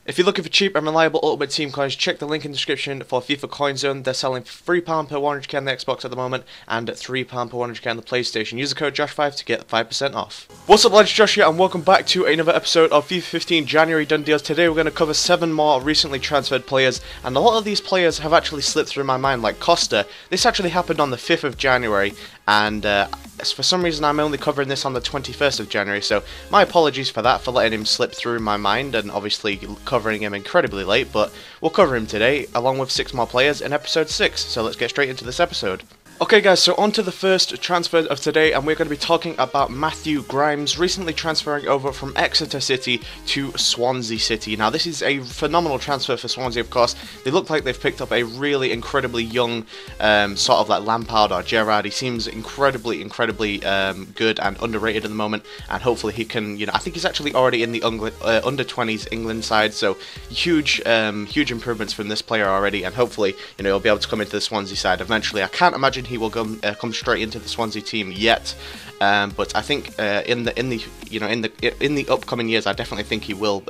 If you're looking for cheap and reliable Ultimate Team coins, check the link in the description for FIFA Coin Zone. They're selling for £3 per 100k on the Xbox at the moment, and £3 per 100k on the PlayStation. Use the code Josh5 to get 5% off. What's up lads, Josh here, and welcome back to another episode of FIFA 15 January Done Deals. Today we're going to cover 7 more recently transferred players, and a lot of these players have actually slipped through my mind, like Costa. This actually happened on the 5th of January, and for some reason I'm only covering this on the 21st of January, so my apologies for that, for letting him slip through my mind, and obviously covering him incredibly late, but we'll cover him today, along with 6 more players in episode 6, so let's get straight into this episode. Okay guys, so on to the first transfer of today, and we're going to be talking about Matthew Grimes, recently transferring over from Exeter City to Swansea City. Now this is a phenomenal transfer for Swansea, of course. They look like they've picked up a really incredibly young, sort of like Lampard or Gerrard. He seems incredibly good and underrated at the moment, and hopefully he can, I think he's actually already in the under-20s England side, so huge improvements from this player already, and hopefully, he'll be able to come into the Swansea side eventually. I can't imagine he will come straight into the Swansea team yet, but I think in the upcoming years, I definitely think he will,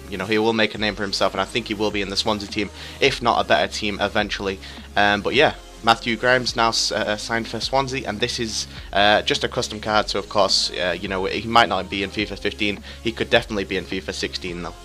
he will make a name for himself, and I think he will be in the Swansea team, if not a better team eventually. But yeah, Matthew Grimes now signed for Swansea, and this is just a custom card, so of course, he might not be in FIFA 15. He could definitely be in FIFA 16 though.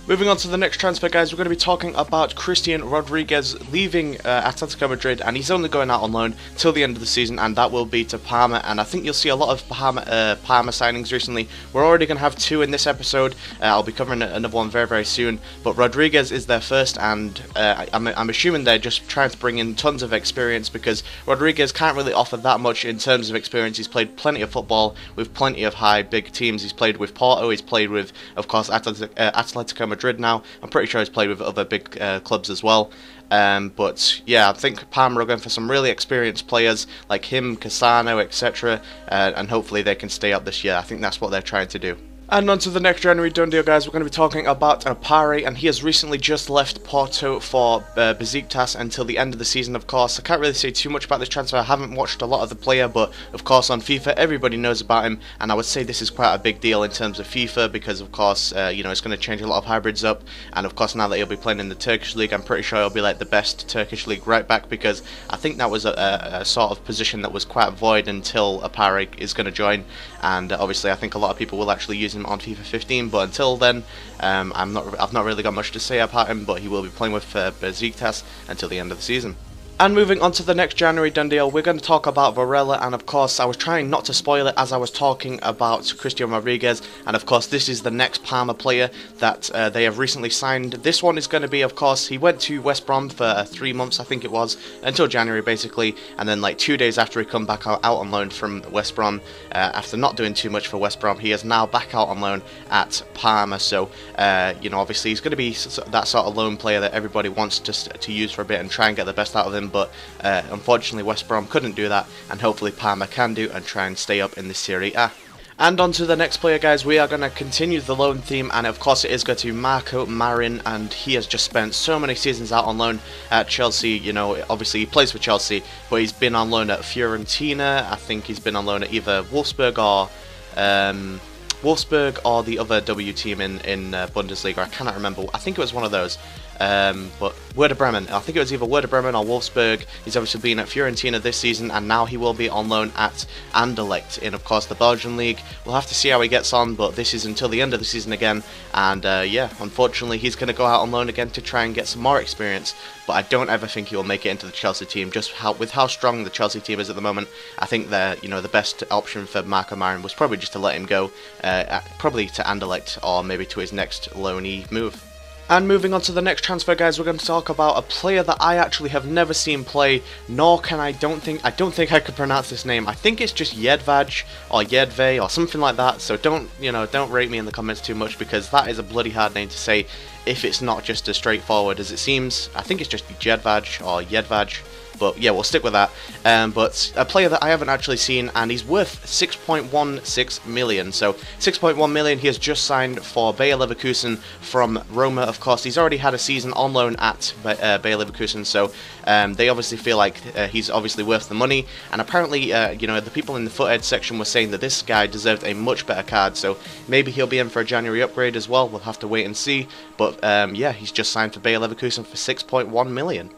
Moving on to the next transfer, guys, we're going to be talking about Christian Rodriguez leaving Atletico Madrid, and he's only going out on loan till the end of the season, and that will be to Parma. And I think you'll see a lot of Parma signings recently. We're already going to have 2 in this episode. I'll be covering another one very soon, but Rodriguez is their first, and I'm assuming they're just trying to bring in tons of experience, because Rodriguez can't really offer that much in terms of experience. He's played plenty of football with plenty of big teams. He's played with Porto, he's played with, of course, Atletico Madrid now. I'm pretty sure he's played with other big clubs as well. But yeah, I think Parma are going for some really experienced players like him, Cassano, etc. And hopefully they can stay up this year. I think that's what they're trying to do. And on to the next January Done Deal, guys. We're going to be talking about OPARE, and he has recently just left Porto for Besiktas until the end of the season, of course. I can't really say too much about this transfer. I haven't watched a lot of the player, but of course on FIFA everybody knows about him, and I would say this is quite a big deal in terms of FIFA, because of course, it's going to change a lot of hybrids up, and of course now that he'll be playing in the Turkish League, I'm pretty sure he'll be like the best Turkish League right back, because I think that was a sort of position that was quite void until OPARE is going to join, and obviously I think a lot of people will actually use him on FIFA 15, but until then, I've not really got much to say about him, but he will be playing with Besiktas until the end of the season. And moving on to the next January Done Deal, we're going to talk about VARELA, and of course I was trying not to spoil it as I was talking about Christian Rodriguez, and of course this is the next Parma player that they have recently signed. This one is going to be, of course, he went to West Brom for 3 months, I think it was, until January basically, and then like 2 days after he come back out on loan from West Brom, after not doing too much for West Brom, he is now back out on loan at Parma. So obviously he's going to be that sort of loan player that everybody wants to use for a bit and try and get the best out of him, but unfortunately West Brom couldn't do that, and hopefully Parma can do and try and stay up in the Serie A. And on to the next player, guys. We are going to continue the loan theme, and of course it is going to be MARIN, and he has just spent so many seasons out on loan at Chelsea. Obviously he plays for Chelsea, but he's been on loan at Fiorentina. I think he's been on loan at either Wolfsburg or the other W team in Bundesliga. I cannot remember. I think it was one of those. But Werder Bremen, I think it was either Werder Bremen or Wolfsburg. He's obviously been at Fiorentina this season, and now he will be on loan at Anderlecht in, of course, the Belgian league. We'll have to see how he gets on, but this is until the end of the season again, and yeah, unfortunately he's going to go out on loan again to try and get some more experience, but I don't ever think he will make it into the Chelsea team. With how strong the Chelsea team is at the moment, I think that the best option for MARIN was probably just to let him go, probably to Anderlecht or maybe to his next loanee move. And moving on to the next transfer, guys, we're going to talk about a player that I actually have never seen play, nor can I don't think I could pronounce this name. I think it's just JEDVAJ or JEDVAJ or something like that. So don't rate me in the comments too much, because that is a bloody hard name to say if it's not just as straightforward as it seems. I think it's just JEDVAJ or JEDVAJ. but yeah, we'll stick with that. But a player that I haven't actually seen, and he's worth 6.16 million. So 6.1 million. He has just signed for Bayer Leverkusen from Roma. Of course, he's already had a season on loan at Bayer Leverkusen, so they obviously feel like he's obviously worth the money. And apparently, you know, the people in the foothead section were saying that this guy deserved a much better card. So maybe he'll be in for a January upgrade as well. We'll have to wait and see. But yeah, he's just signed for Bayer Leverkusen for 6.1 million.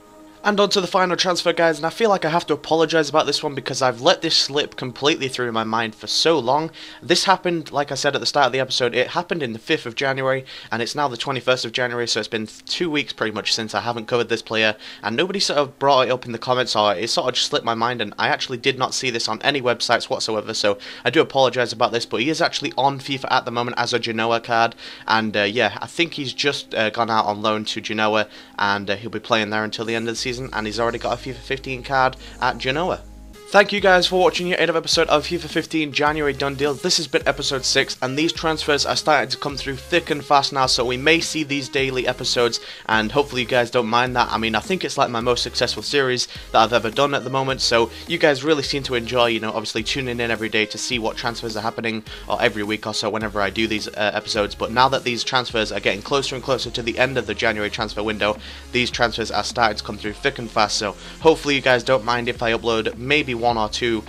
And on to the final transfer, guys, and I feel like I have to apologise about this one because I've let this slip completely through my mind for so long. This happened, like I said at the start of the episode, it happened in the 5th of January, and it's now the 21st of January, so it's been 2 weeks pretty much since I haven't covered this player, and nobody sort of brought it up in the comments, or it sort of just slipped my mind, and I actually did not see this on any websites whatsoever, so I do apologise about this, but he is actually on FIFA at the moment as a Genoa card, and yeah, I think he's just gone out on loan to Genoa, and he'll be playing there until the end of the season, and he's already got a FIFA 15 card at Genoa. Thank you guys for watching your 8th episode of FIFA 15 January Done Deal. This has been episode 6, and these transfers are starting to come through thick and fast now, so we may see these daily episodes, and hopefully you guys don't mind that. I mean, I think it's like my most successful series that I've ever done at the moment, so you guys really seem to enjoy, you know, obviously tuning in every day to see what transfers are happening, or every week or so whenever I do these episodes. But now that these transfers are getting closer and closer to the end of the January transfer window, these transfers are starting to come through thick and fast, so hopefully you guys don't mind if I upload maybe 1 or 2,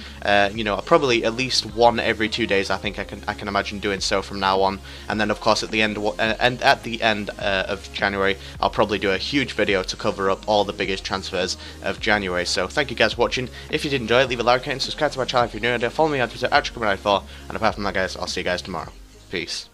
you know, probably at least 1 every 2 days. I think I can imagine doing so from now on. And then of course at the end of January, I'll probably do a huge video to cover up all the biggest transfers of January. So thank you guys for watching. If you did enjoy it, leave a like and subscribe to my channel if you're new. Follow me on Twitter at @GRIMES94. And apart from that, guys, I'll see you guys tomorrow. Peace.